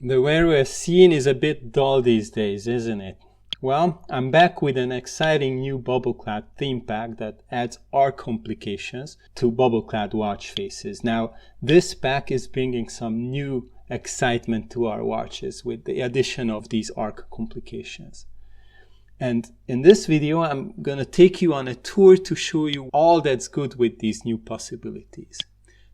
The various scene is a bit dull these days, isn't it? Well, I'm back with an exciting new BubbleClad theme pack that adds arc complications to BubbleClad watch faces. Now, this pack is bringing some new excitement to our watches with the addition of these arc complications. And in this video, I'm going to take you on a tour to show you all that's good with these new possibilities.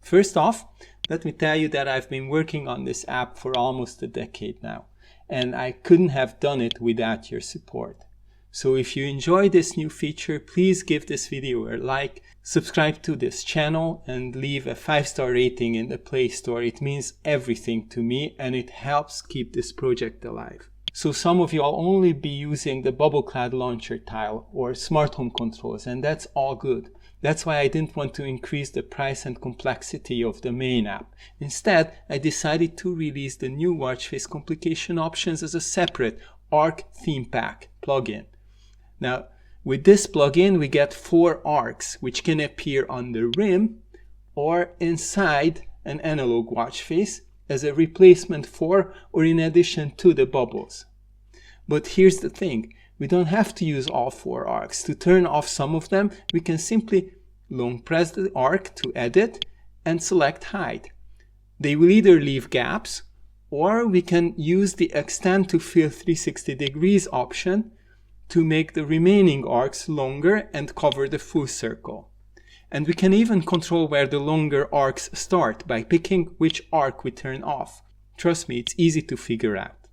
First off, let me tell you that I've been working on this app for almost a decade now, and I couldn't have done it without your support. So if you enjoy this new feature, please give this video a like, subscribe to this channel, and leave a 5-star rating in the Play Store. It means everything to me, and it helps keep this project alive. So some of you will only be using the BubbleClad launcher tile or smart home controls, and that's all good. That's why I didn't want to increase the price and complexity of the main app. Instead, I decided to release the new watch face complication options as a separate arc theme pack plugin. Now, with this plugin, we get 4 arcs, which can appear on the rim or inside an analog watch face as a replacement for or in addition to the bubbles. But here's the thing, we don't have to use all 4 arcs. To turn off some of them, we can simply long press the arc to edit and select hide. They will either leave gaps, or we can use the extend to fill 360 degrees option to make the remaining arcs longer and cover the full circle. And we can even control where the longer arcs start by picking which arc we turn off. Trust me, it's easy to figure out.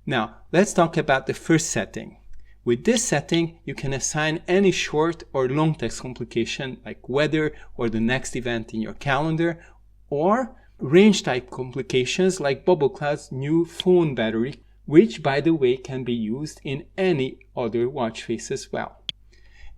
Now, let's talk about the first setting. With this setting, you can assign any short or long text complication like weather or the next event in your calendar, or range type complications like BubbleClad's new phone battery, which by the way can be used in any other watch face as well.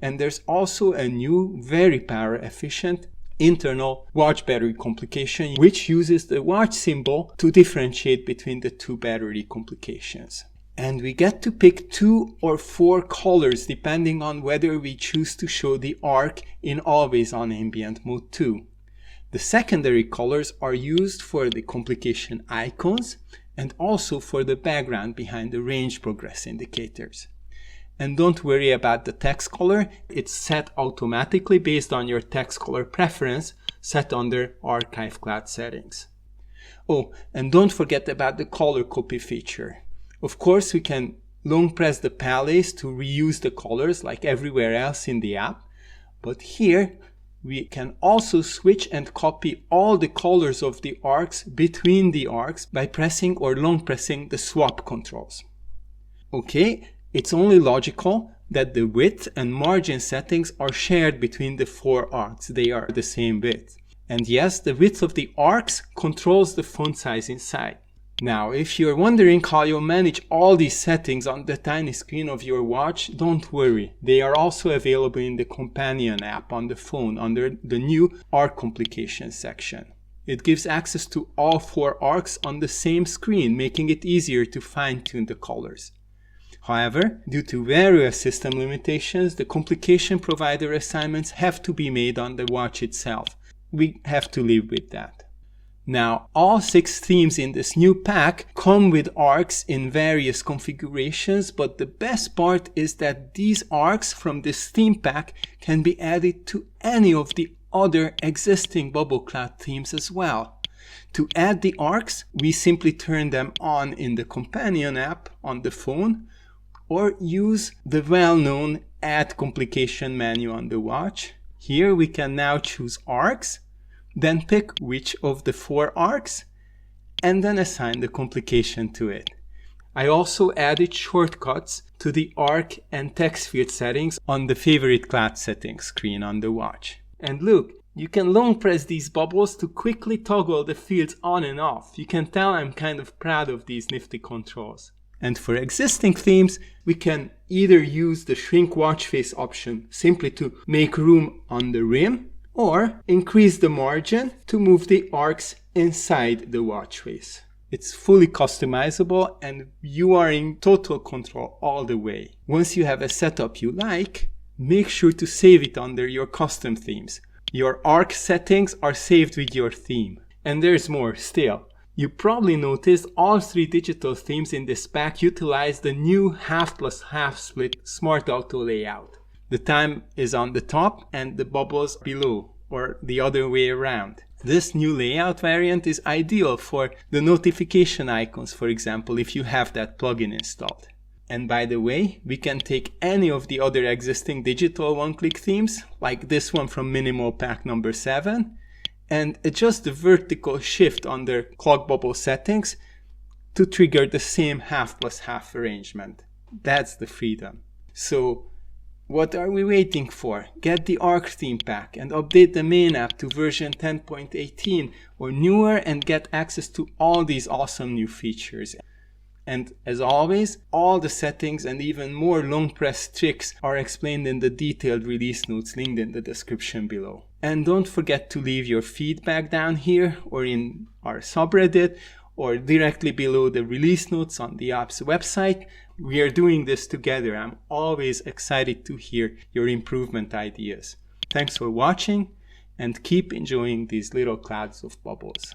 And there's also a new, very power efficient internal watch battery complication, which uses the watch symbol to differentiate between the 2 battery complications. And we get to pick 2 or 4 colors depending on whether we choose to show the arc in always on ambient mode too. The secondary colors are used for the complication icons and also for the background behind the range progress indicators. And don't worry about the text color, it's set automatically based on your text color preference set under ArchiveClad settings. Oh, and don't forget about the color copy feature. Of course, we can long press the palette to reuse the colors like everywhere else in the app, but here we can also switch and copy all the colors of the arcs between the arcs by pressing or long pressing the swap controls. Okay. It's only logical that the width and margin settings are shared between the 4 arcs. They are the same width. And yes, the width of the arcs controls the font size inside. Now, if you're wondering how you'll manage all these settings on the tiny screen of your watch, don't worry. They are also available in the companion app on the phone under the new arc complications section. It gives access to all 4 arcs on the same screen, making it easier to fine-tune the colors. However, due to various system limitations, the complication provider assignments have to be made on the watch itself. We have to live with that. Now, all 6 themes in this new pack come with arcs in various configurations, but the best part is that these arcs from this theme pack can be added to any of the other existing BubbleClad themes as well. To add the arcs, we simply turn them on in the companion app on the phone, or use the well-known Add Complication menu on the watch. Here we can now choose arcs, then pick which of the 4 arcs, and then assign the complication to it. I also added shortcuts to the arc and text field settings on the Favorite Clad settings screen on the watch. And look, you can long press these bubbles to quickly toggle the fields on and off. You can tell I'm kind of proud of these nifty controls. And for existing themes, we can either use the shrink watch face option simply to make room on the rim, or increase the margin to move the arcs inside the watch face. It's fully customizable and you are in total control all the way. Once you have a setup you like, make sure to save it under your custom themes. Your arc settings are saved with your theme. And there's more still. You probably noticed all 3 digital themes in this pack utilize the new half plus half split Smart Auto layout. The time is on the top and the bubbles below, or the other way around. This new layout variant is ideal for the notification icons, for example, if you have that plugin installed. And by the way, we can take any of the other existing digital one-click themes, like this one from Minimal Pack number 7, and adjust the vertical shift under clock bubble settings to trigger the same half plus half arrangement. That's the freedom. So what are we waiting for? Get the Arc theme pack and update the main app to version 10.18 or newer and get access to all these awesome new features. And as always, all the settings and even more long press tricks are explained in the detailed release notes linked in the description below. And don't forget to leave your feedback down here or in our subreddit or directly below the release notes on the app's website. We are doing this together. I'm always excited to hear your improvement ideas. Thanks for watching and keep enjoying these little clouds of bubbles.